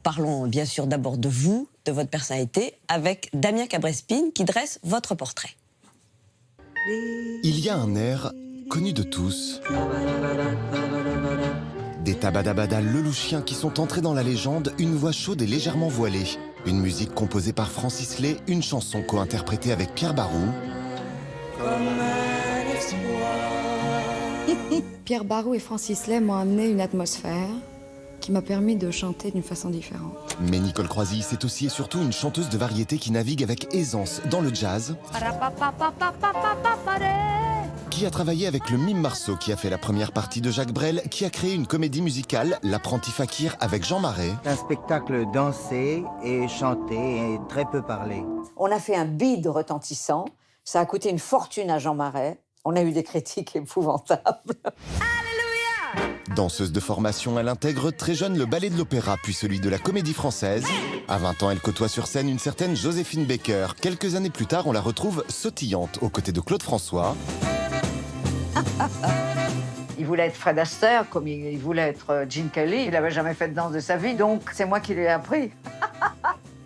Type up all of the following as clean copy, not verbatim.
Parlons bien sûr d'abord de vous, de votre personnalité, avec Damien Cabrespine qui dresse votre portrait. Il y a un air connu de tous. Des tabadabada lelouchiens qui sont entrés dans la légende, une voix chaude et légèrement voilée. Une musique composée par Francis Lay, une chanson co-interprétée avec Pierre Barou. Pierre Barou et Francis Lay m'ont amené une atmosphère qui m'a permis de chanter d'une façon différente. Mais Nicole Croisille, c'est aussi et surtout une chanteuse de variété qui navigue avec aisance dans le jazz, qui a travaillé avec le Mime Marceau, qui a fait la première partie de Jacques Brel, qui a créé une comédie musicale, L'Apprenti Fakir, avec Jean Marais. C'est un spectacle dansé et chanté et très peu parlé. On a fait un bide retentissant. Ça a coûté une fortune à Jean Marais. On a eu des critiques épouvantables. Danseuse de formation, elle intègre très jeune le ballet de l'opéra, puis celui de la comédie française. À 20 ans, elle côtoie sur scène une certaine Joséphine Baker. Quelques années plus tard, on la retrouve sautillante aux côtés de Claude François. Il voulait être Fred Astaire, comme il voulait être Gene Kelly. Il n'avait jamais fait de danse de sa vie, donc c'est moi qui lui ai appris.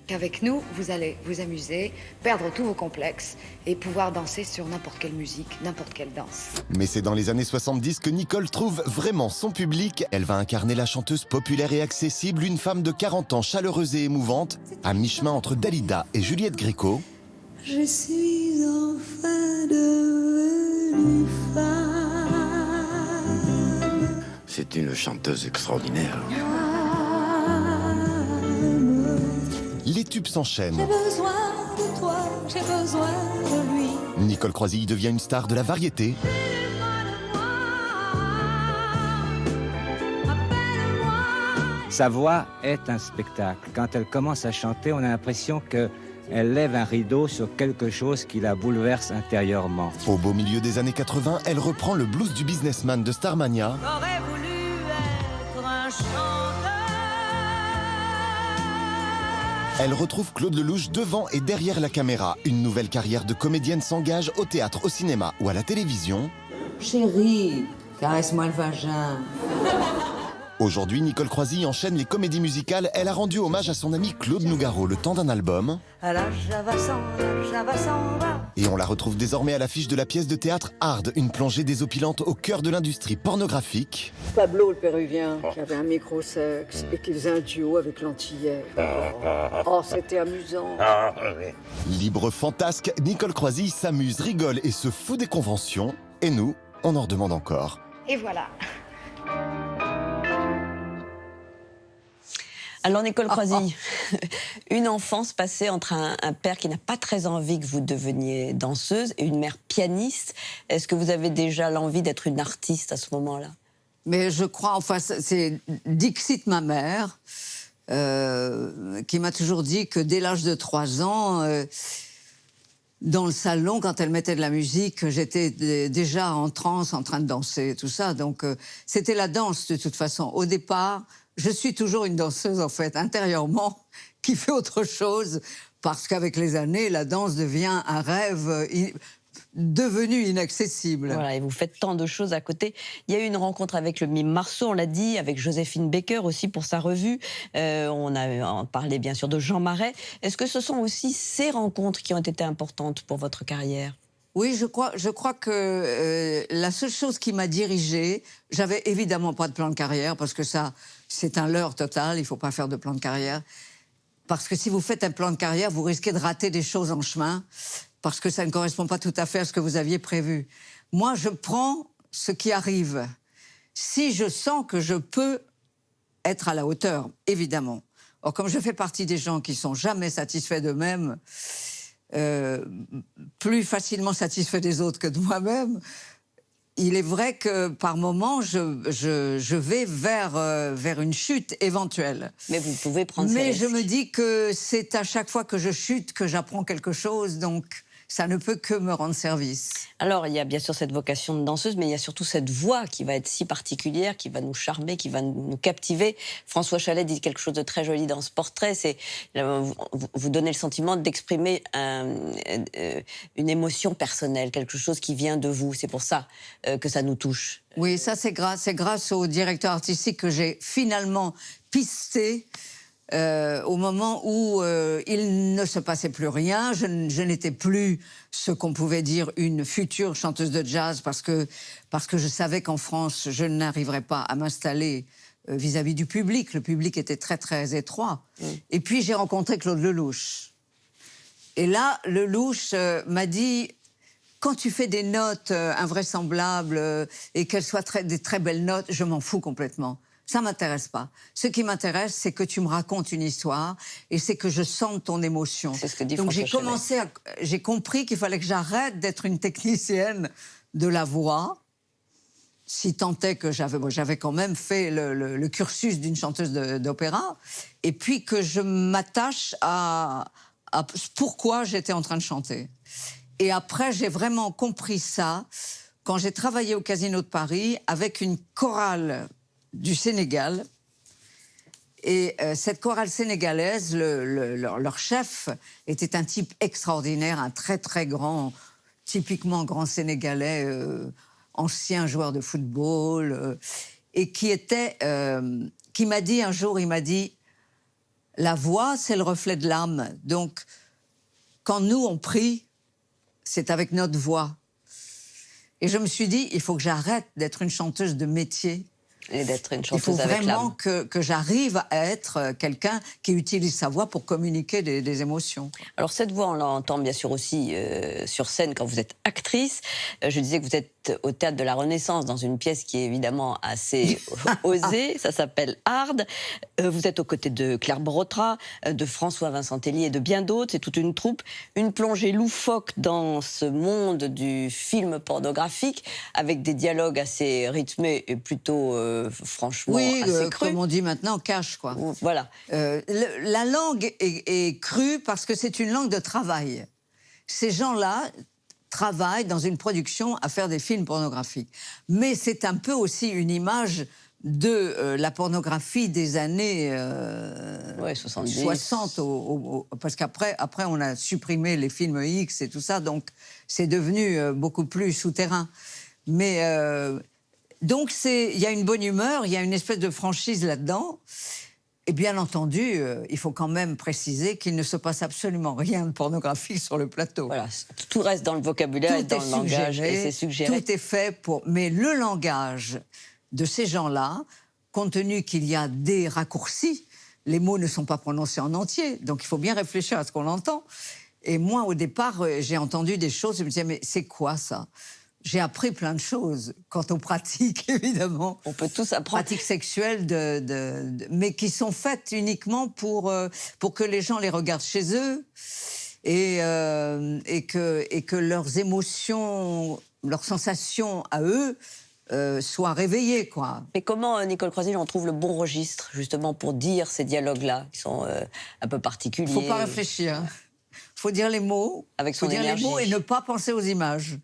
Qu'avec nous, vous allez vous amuser, perdre tous vos complexes et pouvoir danser sur n'importe quelle musique, n'importe quelle danse. Mais c'est dans les années 70 que Nicole trouve vraiment son public. Elle va incarner la chanteuse populaire et accessible, une femme de 40 ans, chaleureuse et émouvante, à mi-chemin entre Dalida et Juliette Gréco. Je suis enfin devenue femme. C'est une chanteuse extraordinaire. Les tubes s'enchaînent. J'ai besoin de toi, j'ai besoin de lui. Nicole Croisille devient une star de la variété. Sa voix est un spectacle. Quand elle commence à chanter, on a l'impression qu'elle lève un rideau sur quelque chose qui la bouleverse intérieurement. Au beau milieu des années 80, elle reprend le blues du businessman de Starmania. J'aurais voulu être un chanteur. Elle retrouve Claude Lelouch devant et derrière la caméra. Une nouvelle carrière de comédienne s'engage au théâtre, au cinéma ou à la télévision. Chérie, caresse-moi le vagin. Aujourd'hui, Nicole Croisille enchaîne les comédies musicales. Elle a rendu hommage à son ami Claude Nougaro, le temps d'un album. À la Java s'en va. Et on la retrouve désormais à l'affiche de la pièce de théâtre Hard, une plongée désopilante au cœur de l'industrie pornographique. Pablo, le Péruvien, qui avait un micro-sexe et qui faisait un duo avec l'Antillais. Oh, c'était amusant. Libre fantasque, Nicole Croisille s'amuse, rigole et se fout des conventions. Et nous, on en redemande encore. Et voilà. Alors Nicole Croisille, une enfance passée entre un père qui n'a pas très envie que vous deveniez danseuse et une mère pianiste. Est-ce que vous avez déjà l'envie d'être une artiste à ce moment-là? Mais je crois, enfin, c'est Dixit, ma mère, qui m'a toujours dit que dès l'âge de 3 ans, dans le salon, quand elle mettait de la musique, j'étais déjà en transe, en train de danser, tout ça. Donc, c'était la danse, de toute façon. Au départ, je suis toujours une danseuse, en fait, intérieurement, qui fait autre chose, parce qu'avec les années, la danse devient un rêve devenu inaccessible. Voilà, et vous faites tant de choses à côté. Il y a eu une rencontre avec le Mime Marceau, on l'a dit, avec Joséphine Baker aussi pour sa revue. On a parlé bien sûr de Jean Marais. Est-ce que ce sont aussi ces rencontres qui ont été importantes pour votre carrière? Oui, je crois que la seule chose qui m'a dirigée, j'avais évidemment pas de plan de carrière, parce que ça, c'est un leurre total, il ne faut pas faire de plan de carrière. Parce que si vous faites un plan de carrière, vous risquez de rater des choses en chemin, parce que ça ne correspond pas tout à fait à ce que vous aviez prévu. Moi, je prends ce qui arrive. Si je sens que je peux être à la hauteur, évidemment. Or, comme je fais partie des gens qui ne sont jamais satisfaits d'eux-mêmes, plus facilement satisfait des autres que de moi-même, il est vrai que par moments, je vais vers une chute éventuelle. Mais vous pouvez prendre Mais ces je risques. me dis que c'est à chaque fois que je chute que j'apprends quelque chose, donc ça ne peut que me rendre service. Alors, il y a bien sûr cette vocation de danseuse, mais il y a surtout cette voix qui va être si particulière, qui va nous charmer, qui va nous captiver. François Chalet dit quelque chose de très joli dans ce portrait, c'est vous donnez le sentiment d'exprimer une émotion personnelle, quelque chose qui vient de vous. C'est pour ça que ça nous touche. Oui, ça c'est grâce au directeur artistique que j'ai finalement pisté au moment où il ne se passait plus rien. Je n'étais plus ce qu'on pouvait dire une future chanteuse de jazz parce que je savais qu'en France, je n'arriverais pas à m'installer vis-à-vis du public. Le public était très, très étroit. Et puis, j'ai rencontré Claude Lelouch. Et là, Lelouch m'a dit... Quand tu fais des notes invraisemblables et qu'elles soient des très belles notes, je m'en fous complètement. Ça ne m'intéresse pas. Ce qui m'intéresse, c'est que tu me racontes une histoire et c'est que je sente ton émotion. C'est ce que dit Donc François j'ai compris qu'il fallait que j'arrête d'être une technicienne de la voix, si tant est que j'avais quand même fait le cursus d'une chanteuse d'opéra, et puis que je m'attache à pourquoi j'étais en train de chanter. Et après, j'ai vraiment compris ça quand j'ai travaillé au Casino de Paris avec une chorale du Sénégal. Et cette chorale sénégalaise, leur chef était un type extraordinaire, un très très grand, typiquement grand Sénégalais, ancien joueur de football, et qui m'a dit un jour, il m'a dit, la voix, c'est le reflet de l'âme. Donc, quand nous, on prie, c'est avec notre voix. Et je me suis dit, il faut que j'arrête d'être une chanteuse de métier. Et d'être une chanteuse avec l'âme. Il faut vraiment que j'arrive à être quelqu'un qui utilise sa voix pour communiquer des émotions. Alors cette voix, on l'entend bien sûr aussi sur scène quand vous êtes actrice. Je disais que vous êtes au Théâtre de la Renaissance dans une pièce qui est évidemment assez osée. Ça s'appelle Hard. Vous êtes aux côtés de Claire Brotra, de François-Vincent Tellier et de bien d'autres. C'est toute une troupe. Une plongée loufoque dans ce monde du film pornographique avec des dialogues assez rythmés et plutôt... franchement, assez cru. Comme on dit maintenant, cash, quoi. Voilà. La langue est crue parce que c'est une langue de travail. Ces gens-là travaillent dans une production à faire des films pornographiques. Mais c'est un peu aussi une image de la pornographie des années 70. 60, parce qu'après on a supprimé les films X et tout ça, donc c'est devenu beaucoup plus souterrain. Mais... donc, il y a une bonne humeur, il y a une espèce de franchise là-dedans. Et bien entendu, il faut quand même préciser qu'il ne se passe absolument rien de pornographique sur le plateau. Voilà, tout reste dans le vocabulaire et dans le langage. Et c'est suggéré. Tout est fait pour... Mais le langage de ces gens-là, compte tenu qu'il y a des raccourcis, les mots ne sont pas prononcés en entier, donc il faut bien réfléchir à ce qu'on entend. Et moi, au départ, j'ai entendu des choses, je me disais, mais c'est quoi ça ? J'ai appris plein de choses quant aux pratiques, évidemment. On peut tous apprendre. Pratiques sexuelles, mais qui sont faites uniquement pour que les gens les regardent chez eux et que leurs émotions, leurs sensations à eux soient réveillées, quoi. Mais comment, Nicole Croisille, on trouve le bon registre, justement, pour dire ces dialogues-là, qui sont un peu particuliers? Il ne faut pas réfléchir. Il faut dire les mots. Avec son énergie. Il faut dire les mots et ne pas penser aux images.